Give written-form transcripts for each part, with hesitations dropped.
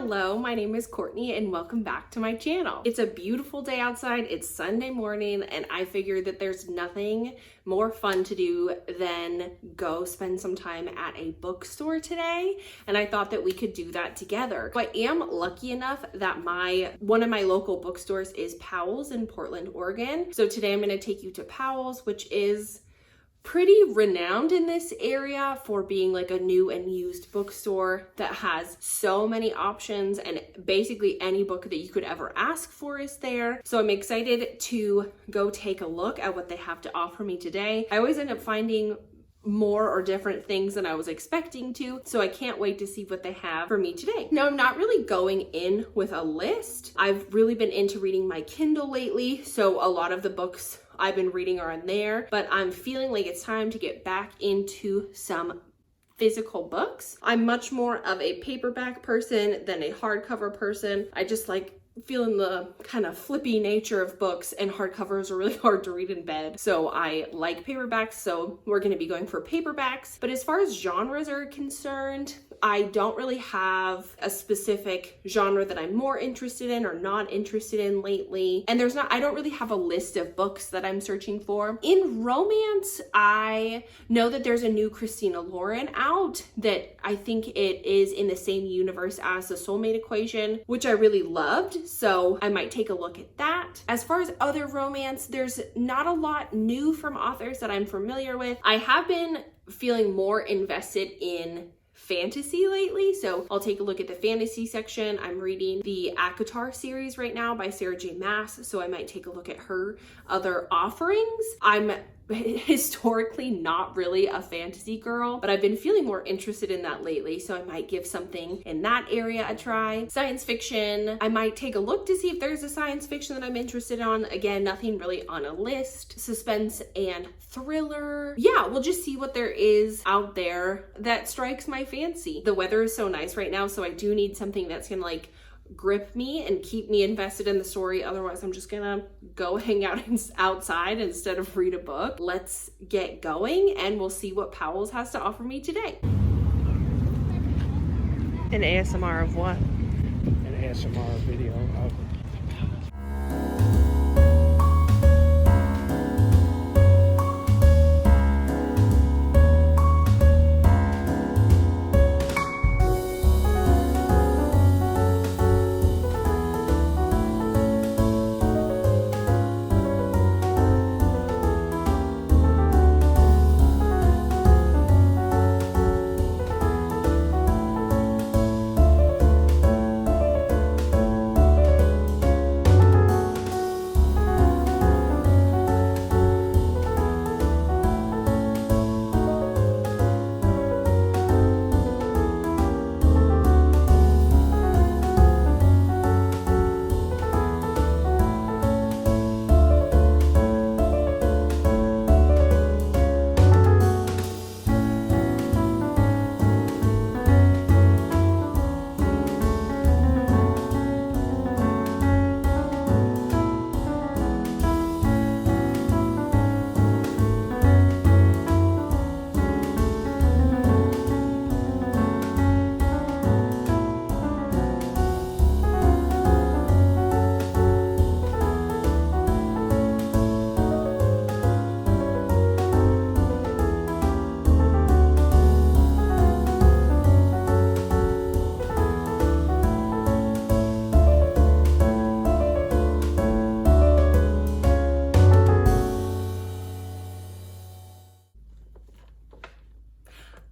Hello, my name is Courtney and welcome back to my channel. It's a beautiful day outside, it's Sunday morning, and I figured that there's nothing more fun to do than go spend some time at a bookstore today, and I thought that we could do that together. So I am lucky enough that one of my local bookstores is Powell's in Portland, Oregon. So today I'm going to take you to Powell's, which is pretty renowned in this area for being like a new and used bookstore that has so many options, and basically any book that you could ever ask for is there. So I'm excited to go take a look at what they have to offer me today. I always end up finding more or different things than I was expecting to, so I can't wait to see what they have for me today. Now, I'm not really going in with a list. I've really been into reading my Kindle lately, so a lot of the books I've been reading are in there, but I'm feeling like it's time to get back into some physical books. I'm much more of a paperback person than a hardcover person. I just like feeling the kind of flippy nature of books, and hardcovers are really hard to read in bed. So I like paperbacks, so we're going to be going for paperbacks. But as far as genres are concerned, I don't really have a specific genre that I'm more interested in or not interested in lately. And I don't really have a list of books that I'm searching for. In romance, I know that there's a new Christina Lauren out that I think it is in the same universe as The Soulmate Equation, which I really loved. So I might take a look at that. As far as other romance, there's not a lot new from authors that I'm familiar with. I have been feeling more invested in fantasy lately, so I'll take a look at the fantasy section. I'm reading the ACOTAR series right now by Sarah J. Maas, so I might take a look at her other offerings. I'm historically not really a fantasy girl, but I've been feeling more interested in that lately, so I might give something in that area a try. Science fiction, I might take a look to see if there's a science fiction that I'm interested on. Again, nothing really on a list. Suspense and thriller. Yeah, we'll just see what there is out there that strikes my fancy. The weather is so nice right now, so I do need something that's gonna like grip me and keep me invested in the story. Otherwise, I'm just gonna go hang out outside instead of read a book. Let's get going and we'll see what Powell's has to offer me today. An ASMR of what? An ASMR video of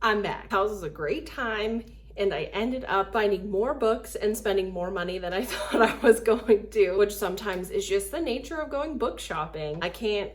I'm back. Powell's is a great time, and I ended up finding more books and spending more money than I thought I was going to, which sometimes is just the nature of going book shopping. I can't,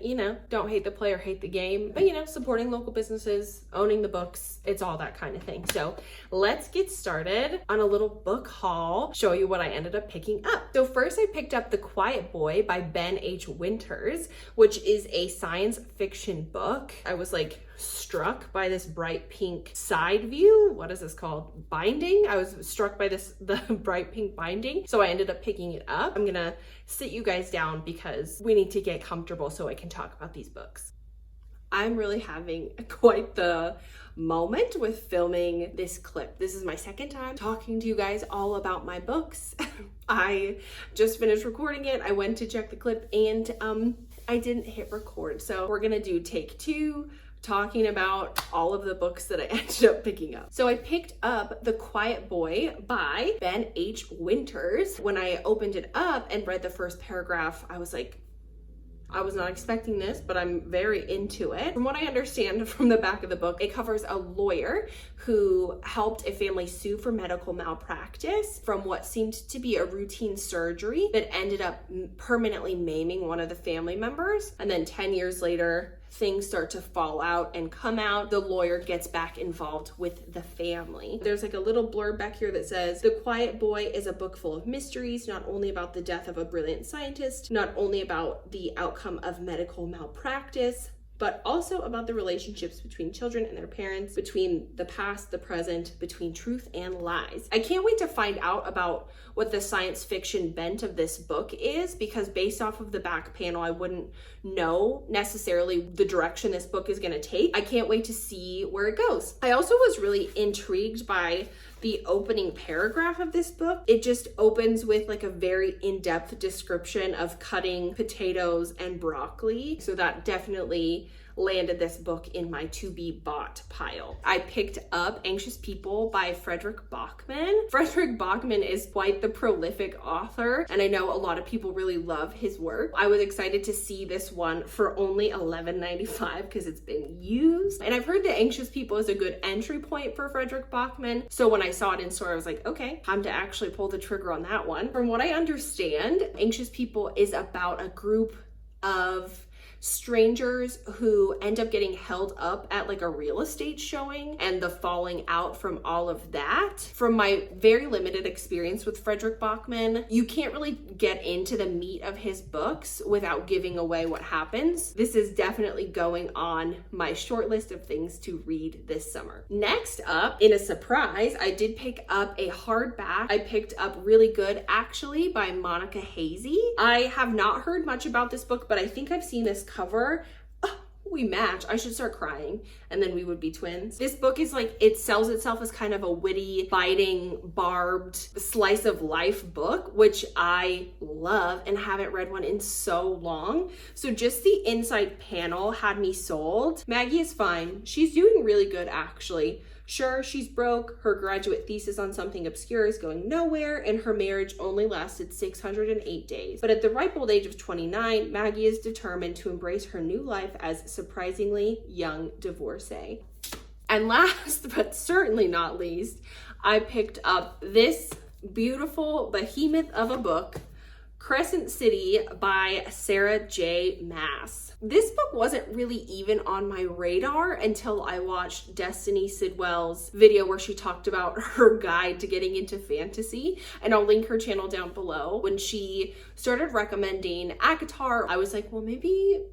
don't hate the player, hate the game, but supporting local businesses, owning the books, it's all that kind of thing. So let's get started on a little book haul, show you what I ended up picking up. So first I picked up The Quiet Boy by Ben H. Winters, which is a science fiction book. I was like struck by this bright pink side view. What is this called? Binding. I was struck by the bright pink binding, so I ended up picking it up. I'm gonna sit you guys down because we need to get comfortable so I can talk about these books. I'm really having quite the moment with filming this clip. This is my second time talking to you guys all about my books. I just finished recording it. I went to check the clip and I didn't hit record. So we're gonna do take two, talking about all of the books that I ended up picking up. So I picked up The Quiet Boy by Ben H. Winters. When I opened it up and read the first paragraph, I was like, I was not expecting this, but I'm very into it. From what I understand from the back of the book, it covers a lawyer who helped a family sue for medical malpractice from what seemed to be a routine surgery that ended up permanently maiming one of the family members. And then 10 years later, things start to fall out and come out. The lawyer gets back involved with the family. There's like a little blurb back here that says, The Quiet Boy is a book full of mysteries, not only about the death of a brilliant scientist, not only about the outcome of medical malpractice, but also about the relationships between children and their parents, between the past, the present, between truth and lies. I can't wait to find out about what the science fiction bent of this book is, because based off of the back panel, I wouldn't know necessarily the direction this book is gonna take. I can't wait to see where it goes. I also was really intrigued by the opening paragraph of this book. It just opens with like a very in-depth description of cutting potatoes and broccoli. So that definitely landed this book in my to be bought pile. I picked up Anxious People by Frederick Bachman. Frederick Bachman is quite the prolific author, and I know a lot of people really love his work. I was excited to see this one for only $11.95 because it's been used. And I've heard that Anxious People is a good entry point for Frederick Bachman. So when I saw it in store, I was like, okay, time to actually pull the trigger on that one. From what I understand, Anxious People is about a group of strangers who end up getting held up at like a real estate showing and the falling out from all of that. From my very limited experience with Frederick Bachman, you can't really get into the meat of his books without giving away what happens. This is definitely going on my short list of things to read this summer. Next up, in a surprise, I did pick up a hardback. I picked up Really Good Actually by Monica Hazy. I have not heard much about this book, but I think I've seen this cover. We match. I should start crying and then we would be twins. This book is like, it sells itself as kind of a witty, biting, barbed slice of life book, which I love and haven't read one in so long. So just the inside panel had me sold. Maggie is fine. She's doing really good actually. Sure, she's broke, her graduate thesis on something obscure is going nowhere, and her marriage only lasted 608 days. But at the ripe old age of 29, Maggie is determined to embrace her new life as surprisingly young divorcee. And last, but certainly not least, I picked up this beautiful behemoth of a book, Crescent City by Sarah J. Maas. This book wasn't really even on my radar until I watched Destiny Sidwell's video where she talked about her guide to getting into fantasy, and I'll link her channel down below. When she started recommending ACOTAR, I was like, well, maybe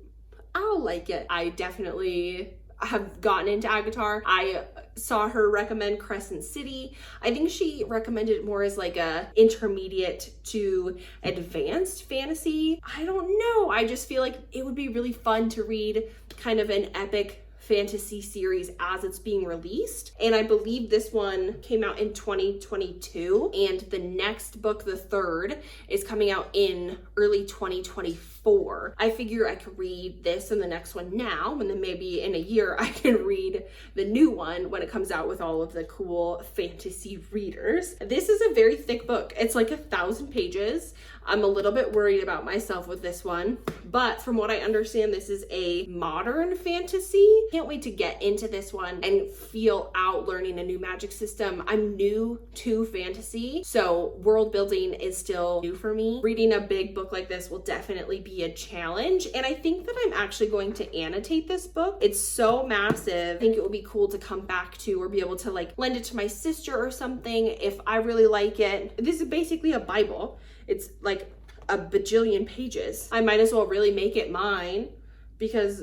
I'll like it. I definitely have gotten into ACOTAR. I saw her recommend Crescent City. I think she recommended it more as like a intermediate to advanced fantasy. I don't know. I just feel like it would be really fun to read kind of an epic fantasy series as it's being released. And I believe this one came out in 2022, and the next book, the third, is coming out in early 2024. I figure I could read this and the next one now, and then maybe in a year I can read the new one when it comes out with all of the cool fantasy readers. This is a very thick book. It's like 1,000 pages. I'm a little bit worried about myself with this one, but from what I understand, this is a modern fantasy. Can't wait to get into this one and feel out learning a new magic system. I'm new to fantasy, so world building is still new for me. Reading a big book like this will definitely be a challenge, and I think that I'm actually going to annotate this book. It's so massive. I think it would be cool to come back to or be able to like lend it to my sister or something if I really like it. This is basically a Bible. It's like a bajillion pages. I might as well really make it mine because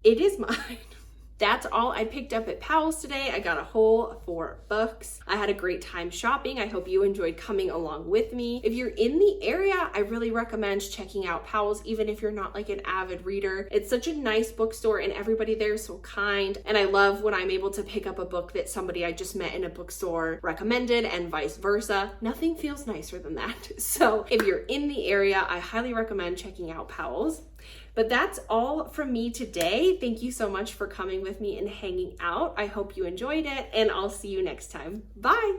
it is mine. That's all I picked up at Powell's today. I got a whole 4 books. I had a great time shopping. I hope you enjoyed coming along with me. If you're in the area, I really recommend checking out Powell's, even if you're not like an avid reader. It's such a nice bookstore and everybody there is so kind. And I love when I'm able to pick up a book that somebody I just met in a bookstore recommended and vice versa. Nothing feels nicer than that. So if you're in the area, I highly recommend checking out Powell's. But that's all from me today. Thank you so much for coming with me and hanging out. I hope you enjoyed it, and I'll see you next time. Bye.